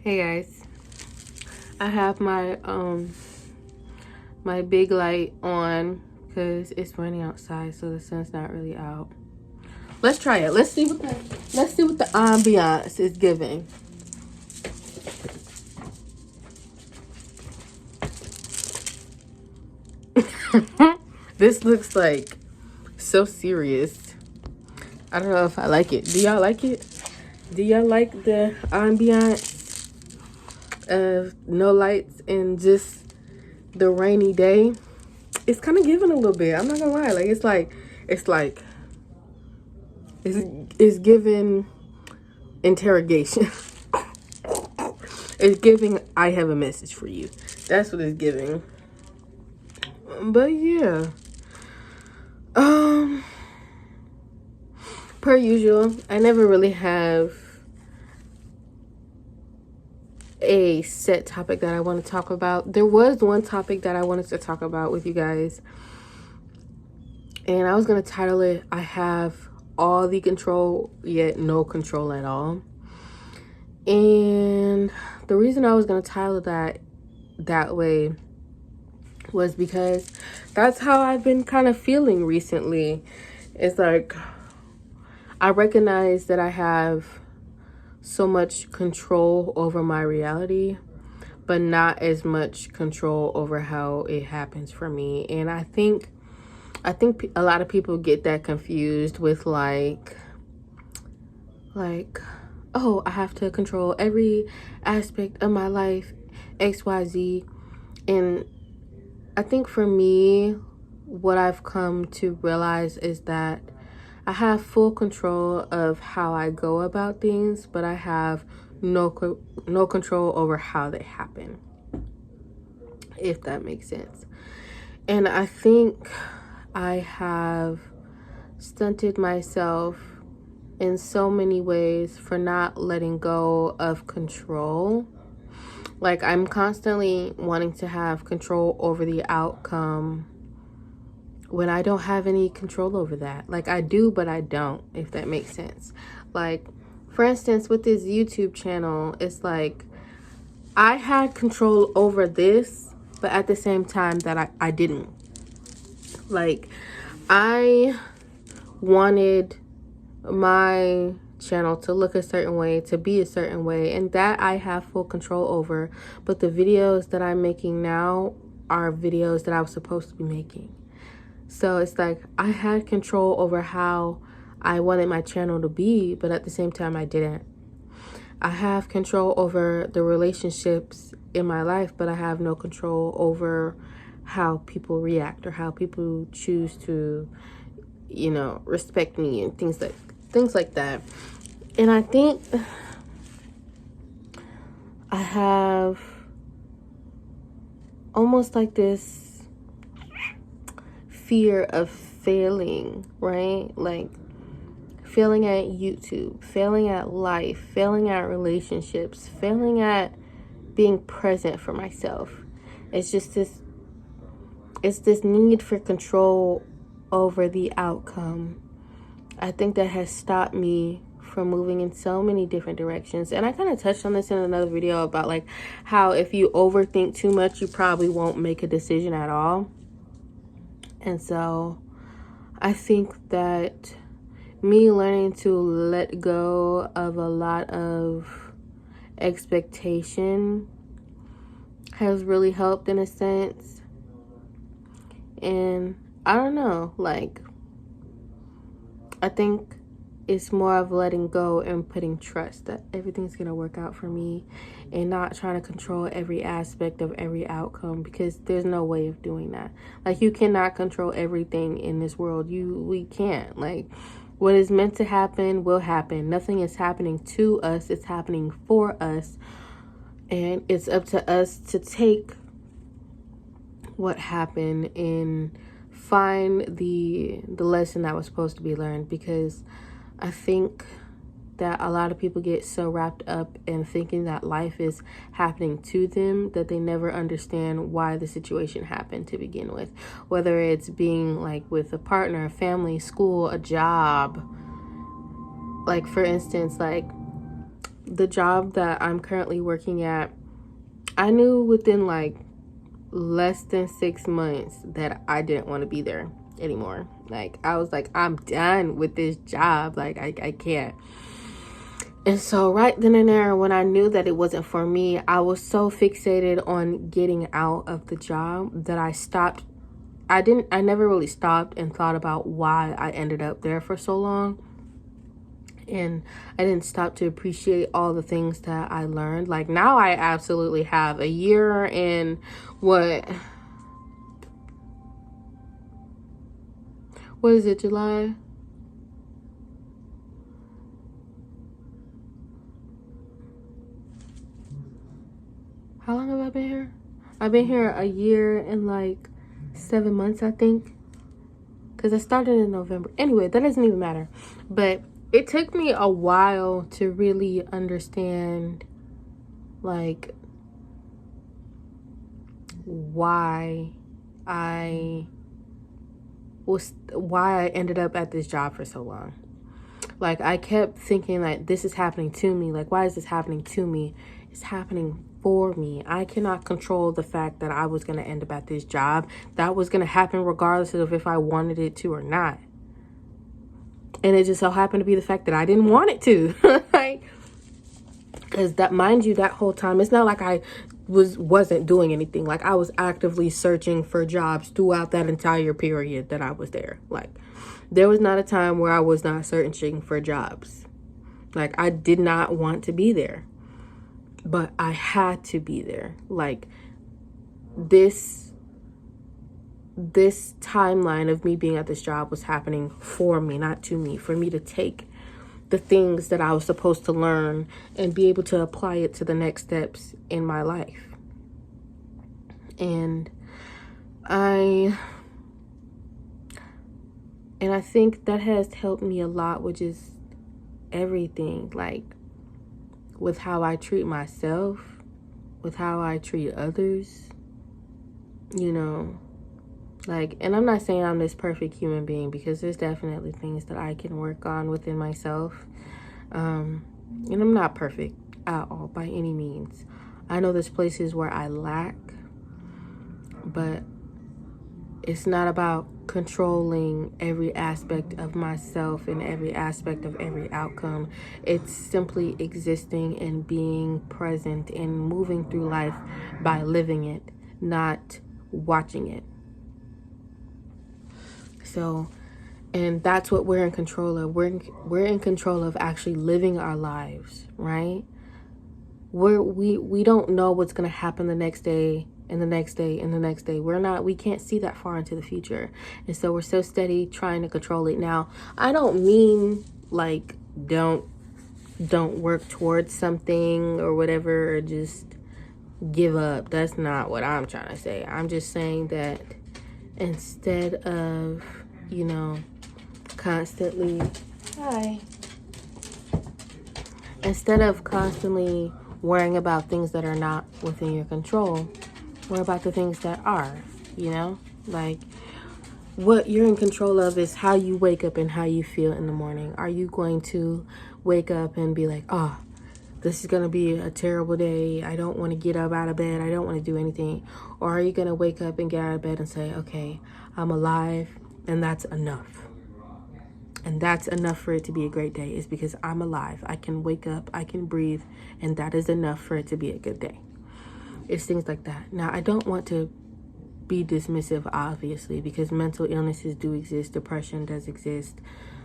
Hey guys, I have my big light on because it's raining outside, so the sun's not really out. Let's try it. Let's see what the ambiance is giving. This looks like so serious. I don't know if I like it. Do y'all like it? Do y'all like the ambiance of no lights and just the rainy day? It's kind of giving a little bit. I'm not gonna lie. It's giving interrogation. It's giving I have a message for you. That's what it's giving. But yeah. Per usual, I never really have a set topic that I want to talk about. There was one topic that I wanted to talk about with you guys, and I was going to title it, I have all the control, yet no control at all. And the reason I was going to title that way was because that's how I've been kind of feeling recently. It's like, I recognize that I have so much control over my reality, but not as much control over how it happens for me. And I think a lot of people get that confused with like, oh, I have to control every aspect of my life, XYZ. And I think for me, what I've come to realize is that I have full control of how I go about things, but I have no control over how they happen, if that makes sense. And I think I have stunted myself in so many ways for not letting go of control. Like, I'm constantly wanting to have control over the outcome when I don't have any control over that. Like, I do, but I don't, if that makes sense. Like, for instance, with this YouTube channel, it's like I had control over this, but at the same time that I didn't. Like, I wanted my channel to look a certain way, to be a certain way, and that I have full control over. But the videos that I'm making now are videos that I was supposed to be making. So it's like I had control over how I wanted my channel to be, but at the same time I didn't. I have control over the relationships in my life, but I have no control over how people react or how people choose to, respect me and things like that. And I think I have almost like this fear of failing, right? Like failing at YouTube, failing at life, failing at relationships, failing at being present for myself. It's this need for control over the outcome. I think that has stopped me from moving in so many different directions. And I kind of touched on this in another video about like how if you overthink too much, you probably won't make a decision at all. And so I think that me learning to let go of a lot of expectation has really helped in a sense. And I don't know, like, I think it's more of letting go and putting trust that everything's going to work out for me, and not trying to control every aspect of every outcome, because there's no way of doing that. Like, you cannot control everything in this world. We can't. Like, what is meant to happen will happen. Nothing is happening to us. It's happening for us. And it's up to us to take what happened and find the lesson that was supposed to be learned. Because I think that a lot of people get so wrapped up in thinking that life is happening to them that they never understand why the situation happened to begin with. Whether it's being like with a partner, a family, school, a job. Like, for instance, like the job that I'm currently working at, I knew within like less than 6 months that I didn't want to be there anymore. Like, I was like, I'm done with this job. Like, I can't. And so right then and there, when I knew that it wasn't for me, I was so fixated on getting out of the job that I stopped. I never really stopped and thought about why I ended up there for so long. And I didn't stop to appreciate all the things that I learned. Like, now I absolutely have a year and what is it, July? How long have I been here? I've been here a year and like 7 months, I think. Because I started in November. Anyway, that doesn't even matter. But it took me a while to really understand, like, why I ended up at this job for so long. Like, I kept thinking, like, this is happening to me. Like, why is this happening to me? It's happening for me. I cannot control the fact that I was going to end up at this job. That was going to happen regardless of if I wanted it to or not. And it just so happened to be the fact that I didn't want it to. Like, because that, mind you, that whole time, it's not like I wasn't doing anything. Like, I was actively searching for jobs throughout that entire period that I was there. Like, there was not a time where I was not searching for jobs. Like, I did not want to be there, but I had to be there. Like, this timeline of me being at this job was happening for me, not to me, for me to take the things that I was supposed to learn and be able to apply it to the next steps in my life. And I think that has helped me a lot with just everything, like with how I treat myself, with how I treat others, you know, like, and I'm not saying I'm this perfect human being, because there's definitely things that I can work on within myself. And I'm not perfect at all by any means. I know there's places where I lack, but it's not about controlling every aspect of myself and every aspect of every outcome. It's simply existing and being present and moving through life by living it, not watching it. So, and that's what we're in control of. We're in control of actually living our lives, right? We don't know what's going to happen the next day and the next day and the next day. We can't see that far into the future. And so we're so steady trying to control it. Now, I don't mean like don't work towards something or whatever, or just give up. That's not what I'm trying to say. I'm just saying that instead of, you know, constantly worrying about things that are not within your control, worry about the things that are, you know? Like, what you're in control of is how you wake up and how you feel in the morning. Are you going to wake up and be like, oh, this is going to be a terrible day, I don't want to get up out of bed, I don't want to do anything? Or are you going to wake up and get out of bed and say, okay, I'm alive, and that's enough. And that's enough for it to be a great day, is because I'm alive. I can wake up, I can breathe, and that is enough for it to be a good day. It's things like that. Now, I don't want to be dismissive, obviously, because mental illnesses do exist, depression does exist,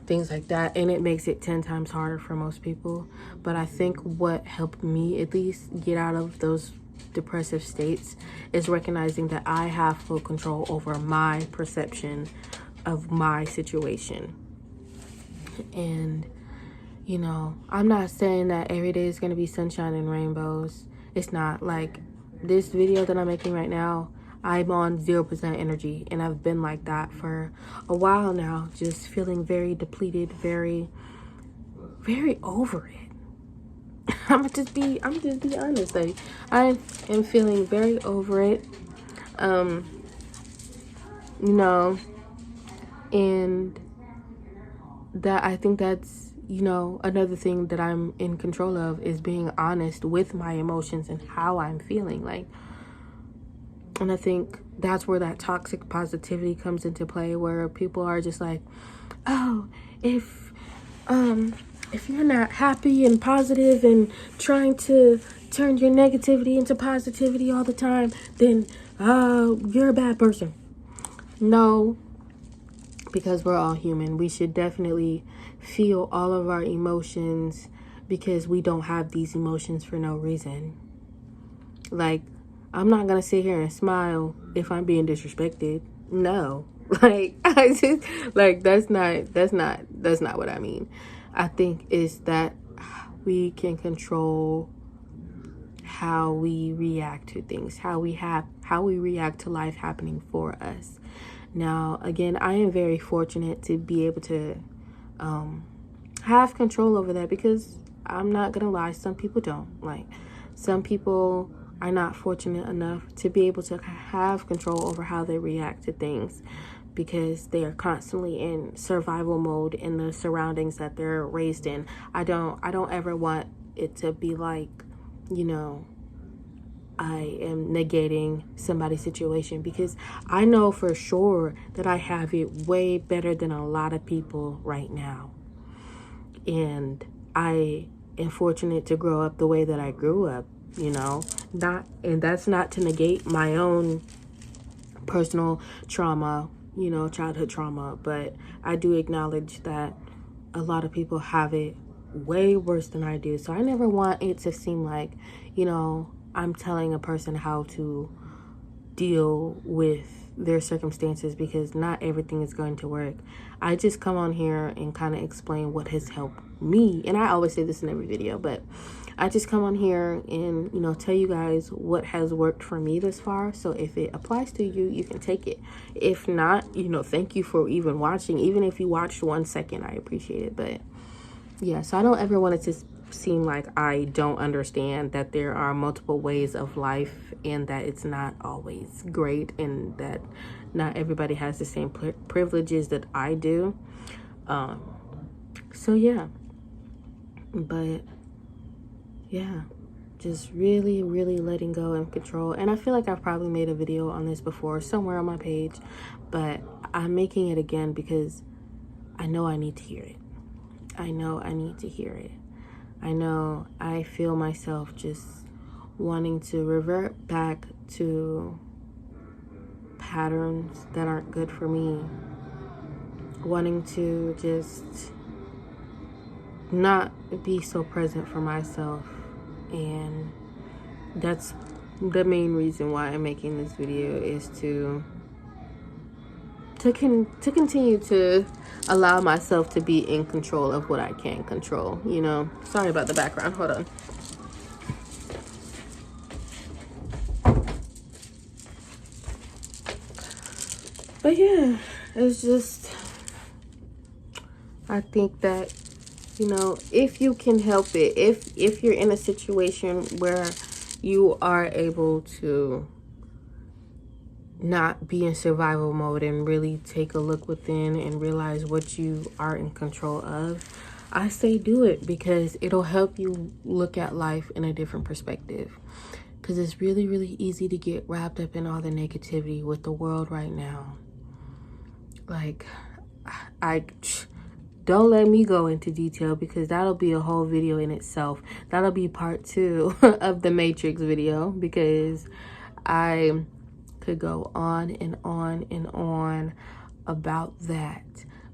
things like that, and it makes it 10 times harder for most people. But I think what helped me at least get out of those depressive states is recognizing that I have full control over my perception of my situation. And, you know, I'm not saying that every day is going to be sunshine and rainbows. It's not. Like, this video that I'm making right now, I'm on 0% energy, and I've been like that for a while now, just feeling very depleted, very, very over it. I'm just be honest. Like, I am feeling very over it. You know, and that, I think that's, you know, another thing that I'm in control of is being honest with my emotions and how I'm feeling. Like, and I think that's where that toxic positivity comes into play, where people are just like, oh, if you're not happy and positive and trying to turn your negativity into positivity all the time, then you're a bad person. No, because we're all human. We should definitely feel all of our emotions, because we don't have these emotions for no reason. Like, I'm not gonna sit here and smile if I'm being disrespected. No. Like, I just, like, that's not what I mean. I think is that we can control how we react to things, how we react to life happening for us. Now, again, I am very fortunate to be able to have control over that, because I'm not gonna lie, some people don't. Like, some people are not fortunate enough to be able to have control over how they react to things, because they are constantly in survival mode in the surroundings that they're raised in. I don't ever want it to be like, you know, I am negating somebody's situation, because I know for sure that I have it way better than a lot of people right now. And I am fortunate to grow up the way that I grew up, you know, and that's not to negate my own personal trauma, you know, childhood trauma, but I do acknowledge that a lot of people have it way worse than I do. So I never want it to seem like, you know, I'm telling a person how to deal with their circumstances, because not everything is going to work. I just come on here and kind of explain what has helped me. And I always say this in every video, but I just come on here and, you know, tell you guys what has worked for me this far. So if it applies to you, you can take it. If not, you know, thank you for even watching. Even if you watched 1 second, I appreciate it. But yeah, so I don't ever want it to seem like I don't understand that there are multiple ways of life, and that it's not always great, and that not everybody has the same privileges that I do. So yeah, but yeah, just really letting go and control. And I feel like I've probably made a video on this before somewhere on my page, but I'm making it again because I know I need to hear it. I know I need to hear it. I know I feel myself just wanting to revert back to patterns that aren't good for me. Wanting to just not be so present for myself. And that's the main reason why I'm making this video, is to continue to allow myself to be in control of what I can control, you know. Sorry about the background, hold on. But yeah, it's just, I think that, you know, if you can help it, if you're in a situation where you are able to not be in survival mode and really take a look within and realize what you are in control of, I say do it, because it'll help you look at life in a different perspective. Because it's really easy to get wrapped up in all the negativity with the world right now. Like, I don't let me go into detail, because that'll be a whole video in itself. That'll be part 2 of the Matrix video, because I could go on and on and on about that.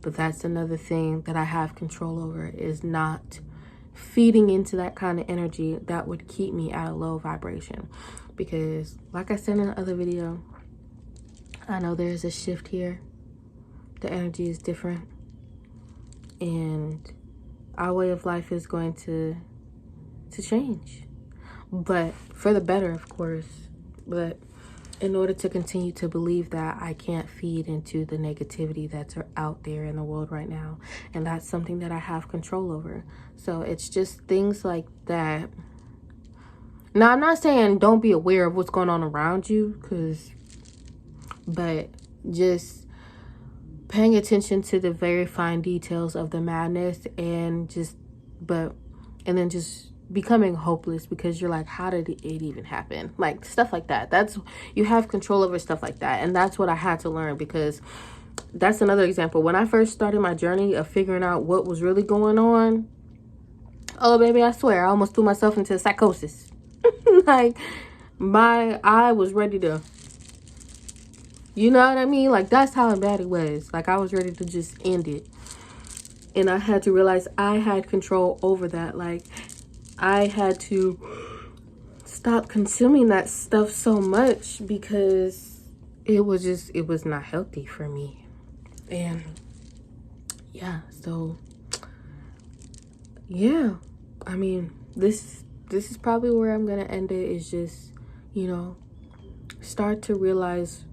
But that's another thing that I have control over, is not feeding into that kind of energy that would keep me at a low vibration. Because like I said in the other video, I know there's a shift here. The energy is different, and our way of life is going to change, but for the better, of course. But in order to continue to believe that, I can't feed into the negativity that's out there in the world right now, and that's something that I have control over. So it's just things like that. Now, I'm not saying don't be aware of what's going on around you, but just paying attention to the very fine details of the madness, and then just becoming hopeless because you're like, how did it even happen? Like stuff like that. That's, you have control over stuff like that. And that's what I had to learn, because that's another example. When I first started my journey of figuring out what was really going on, oh baby, I swear I almost threw myself into psychosis. Like I was ready to, you know what I mean? Like that's how bad it was. Like I was ready to just end it. And I had to realize I had control over that. Like I had to stop consuming that stuff so much, because it was not healthy for me. And yeah, so yeah, I mean, this is probably where I'm gonna end it, is just, you know, start to realize,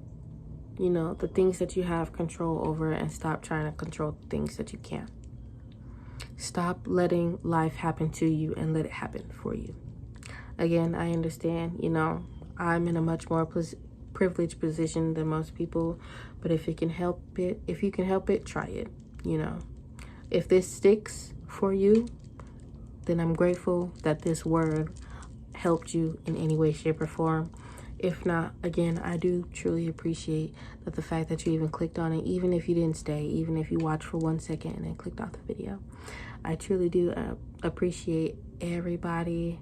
you know, the things that you have control over, and stop trying to control the things that you can't. Stop letting life happen to you and let it happen for you. Again, I understand, you know, I'm in a much more privileged position than most people, but if you can help it, try it, you know. If this sticks for you, then I'm grateful that this word helped you in any way, shape, or form. If not, again, I do truly appreciate that the fact that you even clicked on it, even if you didn't stay, even if you watched for 1 second and then clicked off the video. I truly do appreciate everybody.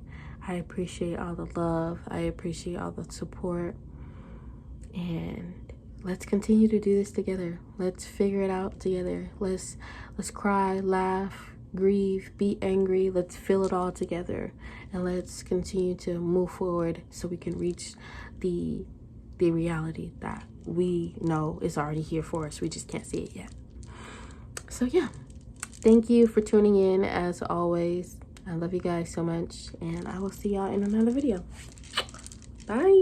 I appreciate all the love. I appreciate all the support. And let's continue to do this together. Let's figure it out together. Let's cry, laugh, grieve, be angry. Let's feel it all together, and let's continue to move forward so we can reach the reality that we know is already here for us. We just can't see it yet. So yeah, thank you for tuning in. As always, I love you guys so much, and I will see y'all in another video. Bye.